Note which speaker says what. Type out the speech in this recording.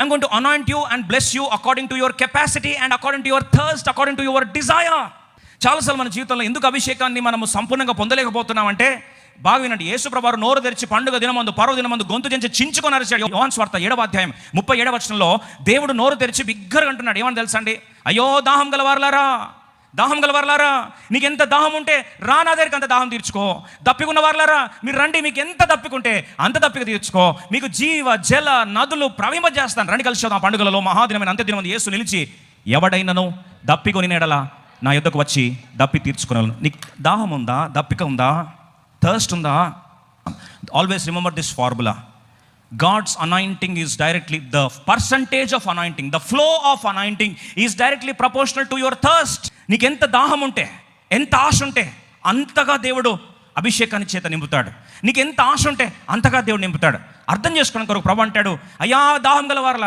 Speaker 1: I'm going to anoint you and bless you according to your capacity and according to your thirst, according to your desire. చాలాసార్లు మన జీవితంలో ఎందుకు అభిషేకాన్ని మనము సంపూర్ణంగా పొందలేకపోతున్నామంటే, బాగా వినండి. యేసుప్రభువారు నోరు తెరిచి పండుగ దినమందు పర్వదినమందు గొంతు చెంచి చించుకొని అరిచాడు. యోహాను సువార్త 7వ అధ్యాయం 37వ వచనంలో దేవుడు నోరు తెరిచి బిగ్గరగా అంటున్నాడు. ఏమని తెలుసా అండి? అయ్యో దాహం గలవారులారా, నీకు ఎంత దాహం ఉంటే రా నా దగ్గరికి, అంత దాహం తీర్చుకో. దప్పికున్న వారులారా మీరు రండి, మీకు ఎంత దప్పికుంటే అంత దప్పిక తీర్చుకో. మీకు జీవ జల నదులు ప్రవహింపజేస్తాను, రండి కలిసి చూద్దాం. పండుగలలో మహాదినమైన అంత్యదినం యేసు నిలిచి, ఎవడైనను దప్పికొని నేడలా నా యొద్దకు వచ్చి దప్పి తీర్చుకున్నాను. నీకు దాహం ఉందా? దప్పిక ఉందా? థర్స్ట్ ఉందా? Always remember this formula. God's anointing is directly, the percentage of anointing, the flow of anointing is directly proportional to your thirst. నీకు ఎంత దాహం ఉంటే, ఎంత ఆశ ఉంటే అంతగా దేవుడు అభిషేకాన్ని చేత నింపుతాడు. నీకు ఎంత ఆశ ఉంటే అంతగా దేవుడు నింపుతాడు. అర్థం చేసుకోవడం కొరకు ప్రభు అంటాడు, అయ్యా దాహం గలవారులారా